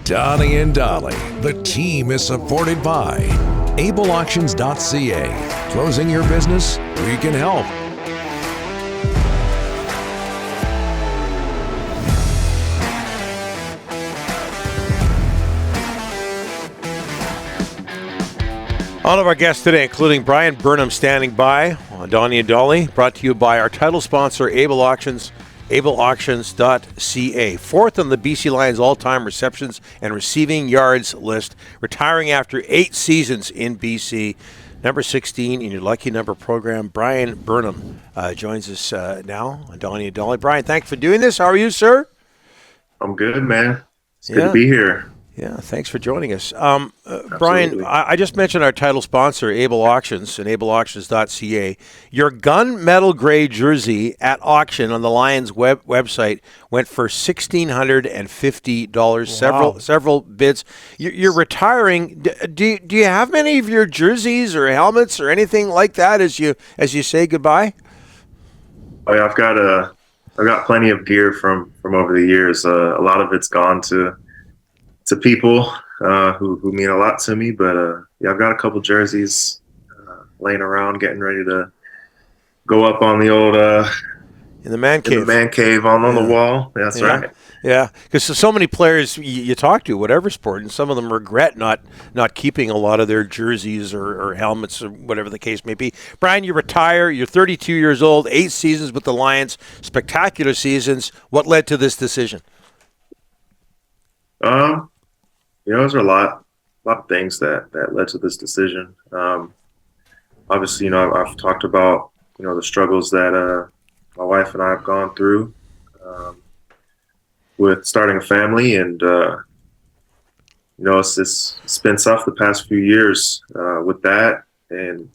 Donnie and Dolly. The team is supported by ableauctions.ca. Closing your business? We can help. All of our guests today, including Bryan Burnham, standing by on Donnie and Dolly, brought to you by our title sponsor, Able Auctions, ableauctions.ca. Fourth on the BC Lions all-time receptions and receiving yards list, retiring after 8 seasons in BC. Number 16 in your lucky number program, Bryan Burnham, joins us now on Donnie and Dolly. Bryan, thanks for doing this. How are you, sir? I'm good, man. It's good to be here. Yeah, thanks for joining us. Bryan, I just mentioned our title sponsor, Able Auctions, and ableauctions.ca. Your gunmetal gray jersey at auction on the Lions website went for $1,650. Wow. Several bids. You're retiring. Do you have many of your jerseys or helmets or anything like that as you say goodbye? Oh yeah, I've got plenty of gear from over the years. A lot of it's gone to people who mean a lot to me, but yeah, I've got a couple jerseys laying around, getting ready to go up on the old in the man cave. In the man cave on the wall. That's right. Yeah, because so many players you talk to, whatever sport, and some of them regret not keeping a lot of their jerseys or helmets or whatever the case may be. Bryan, you retire. You're 32 years old, 8 seasons with the Lions, spectacular seasons. What led to this decision? There's a lot of things that led to this decision. Obviously, I've talked about, the struggles that my wife and I have gone through with starting a family, and it's been tough the past few years with that. And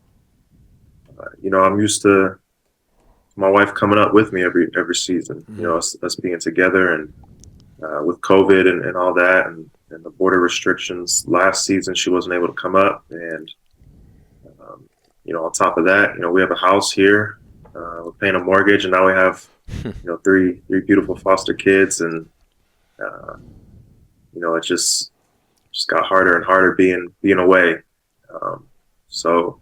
I'm used to my wife coming up with me every season. Mm-hmm. Us being together, and with COVID and all that, and the border restrictions last season, she wasn't able to come up. And, on top of that, we have a house here, we're paying a mortgage, and now we have, three beautiful foster kids. And, it just got harder and harder being away. So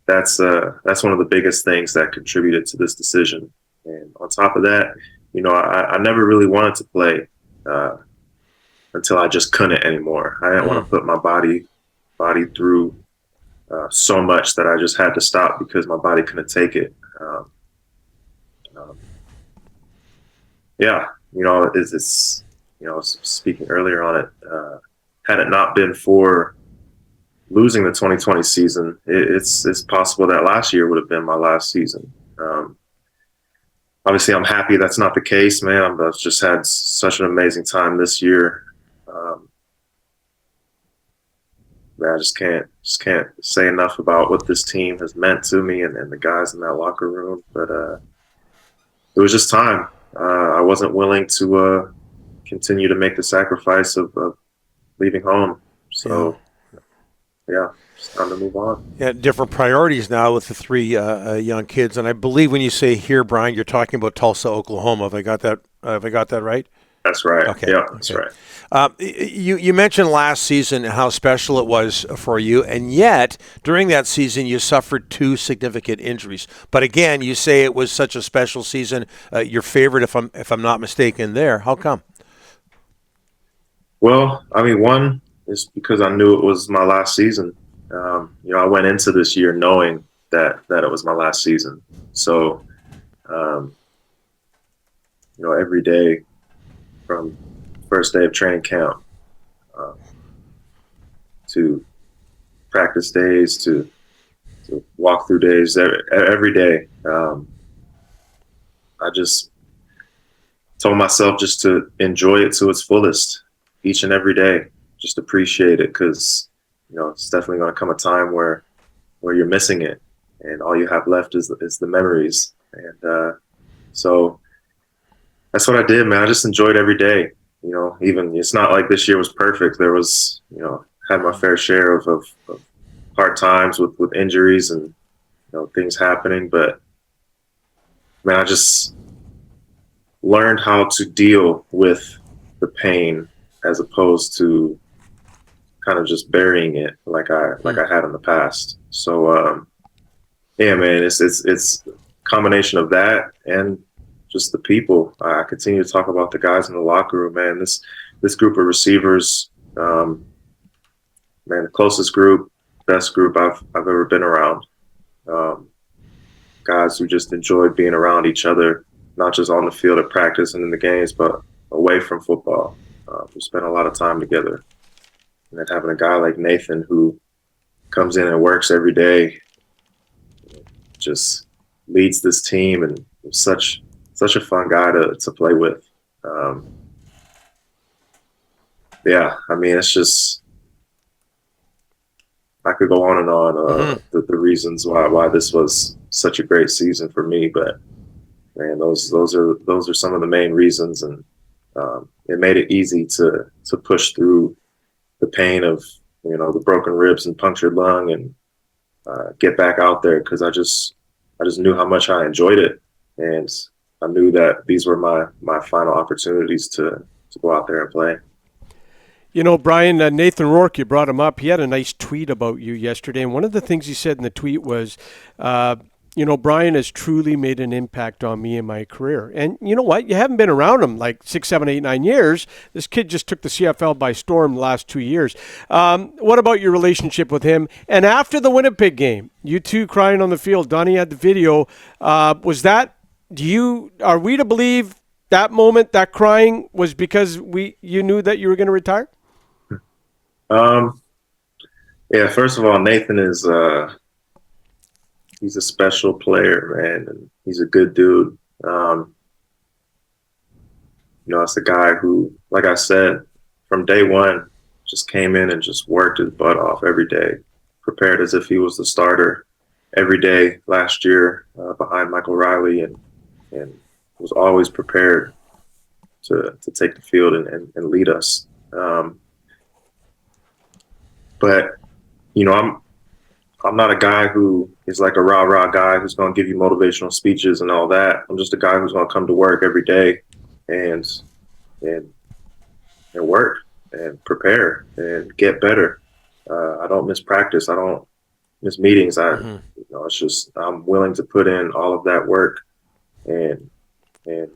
that's one of the biggest things that contributed to this decision. And on top of that, I never really wanted to play, until I just couldn't anymore. I didn't want to put my body through so much that I just had to stop because my body couldn't take it. It's speaking earlier on it, had it not been for losing the 2020 season, it's possible that last year would have been my last season. Obviously, I'm happy that's not the case, man. I've just had such an amazing time this year. I just can't say enough about what this team has meant to me and the guys in that locker room. But it was just time. I wasn't willing to continue to make the sacrifice of leaving home. So, yeah. It's time to move on. Yeah, different priorities now with the 3 young kids, and I believe when you say here, Bryan, you're talking about Tulsa, Oklahoma. Have I got that right? That's right. Okay. Yeah, that's right. You mentioned last season how special it was for you, and yet during that season you suffered 2 significant injuries. But again, you say it was such a special season. Your favorite, if I'm not mistaken, there. How come? Well, one is because I knew it was my last season. I went into this year knowing that it was my last season. So, every day from first day of training camp to practice days to walkthrough days, every day, I just told myself just to enjoy it to its fullest each and every day. Just appreciate it, because it's definitely going to come a time where you're missing it, and all you have left is the memories. And so that's what I did, man. I just enjoyed every day. Even it's not like this year was perfect. There was, had my fair share of hard times with injuries and things happening. But man, I just learned how to deal with the pain as opposed to kind of just burying it like I had in the past. So yeah, man, it's a combination of that and just the people. I continue to talk about the guys in the locker room, man. This group of receivers, man, the closest group, best group I've ever been around. Um, Guys who just enjoyed being around each other, not just on the field at practice and in the games, but away from football. We spent a lot of time together. And then having a guy like Nathan who comes in and works every day, just leads this team, and such a fun guy to play with. Yeah, I mean, it's just, I could go on and on the reasons why this was such a great season for me, but man, those are some of the main reasons, and it made it easy to push through the pain of the broken ribs and punctured lung, and get back out there, because I just knew how much I enjoyed it, and I knew that these were my final opportunities to go out there and play. Brian, Nathan Rourke, you brought him up. He had a nice tweet about you yesterday, and one of the things he said in the tweet was, Bryan has truly made an impact on me in my career. And you know what? You haven't been around him like 6, 7, 8, 9 years. This kid just took the CFL by storm the last 2 years. What about your relationship with him? And after the Winnipeg game, you two crying on the field, Donnie had the video. Was that, are we to believe that moment, that crying, was because you knew that you were going to retire? Yeah, first of all, Nathan is he's a special player, man, and he's a good dude. It's a guy who, like I said, from day one, just came in and just worked his butt off every day, prepared as if he was the starter every day last year behind Michael Riley, and was always prepared to take the field and lead us. But I'm not a guy who is like a rah-rah guy who's going to give you motivational speeches and all that. I'm just a guy who's going to come to work every day and work and prepare and get better. I don't miss practice. I don't miss meetings. It's just, I'm willing to put in all of that work, and I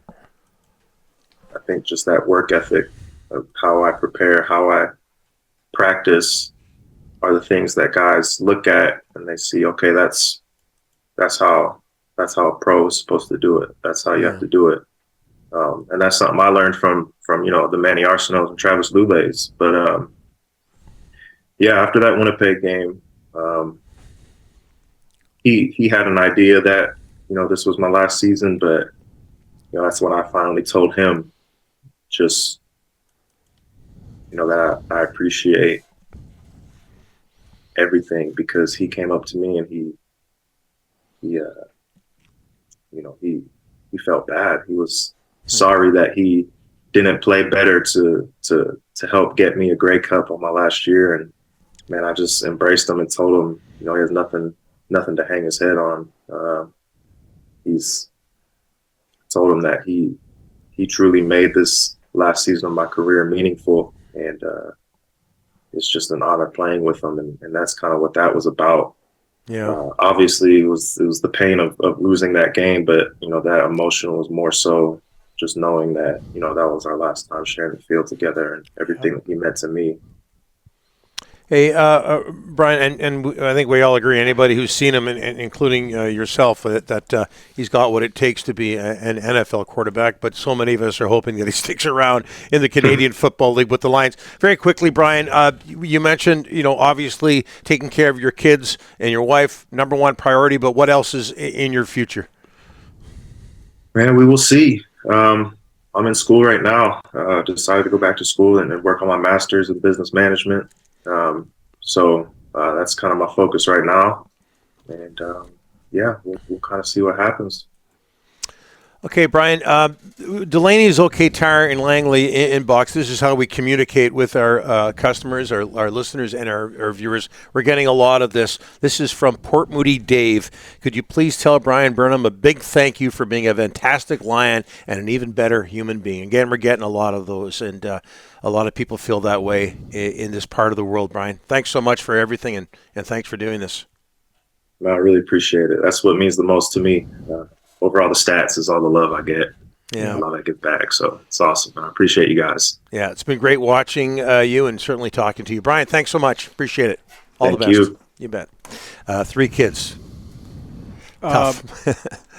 think just that work ethic of how I prepare, how I practice, are the things that guys look at and they see, okay, that's how a pro is supposed to do it. That's how you have to do it. And that's something I learned from the Manny Arsenault and Travis Lule's. But yeah, after that Winnipeg game, he had an idea that this was my last season, but that's when I finally told him just that I appreciate everything, because he came up to me and he felt bad. He was sorry that he didn't play better to help get me a Grey Cup on my last year. And man, I just embraced him and told him, he has nothing to hang his head on. Told him that he truly made this last season of my career meaningful, and it's just an honor playing with him, and that's kind of what that was about. Yeah. Obviously, it was the pain of losing that game, but that emotion was more so just knowing that that was our last time sharing the field together, and everything that he meant to me. Hey, Bryan, and I think we all agree, anybody who's seen him, including yourself, that he's got what it takes to be an NFL quarterback, but so many of us are hoping that he sticks around in the Canadian Football League with the Lions. Very quickly, Bryan, you mentioned, obviously taking care of your kids and your wife, number one priority, but what else is in your future? Man, we will see. I'm in school right now. Decided to go back to school and work on my master's in business management. So that's kind of my focus right now, and yeah, we'll kind of see what happens. Okay, Brian. Delaney is OK Tire in Langley inbox. This is how we communicate with our customers, our listeners, and our viewers. We're getting a lot of this. This is from Port Moody Dave. Could you please tell Bryan Burnham a big thank you for being a fantastic Lion and an even better human being? Again, we're getting a lot of those, and a lot of people feel that way in this part of the world, Brian. Thanks so much for everything, and thanks for doing this. I really appreciate it. That's what means the most to me. Over all the stats is all the love I get. Yeah, the love I get back. So it's awesome. I appreciate you guys. Yeah, it's been great watching you and certainly talking to you. Brian, thanks so much. Appreciate it. All Thank the best. you. You bet. 3 kids. Tough.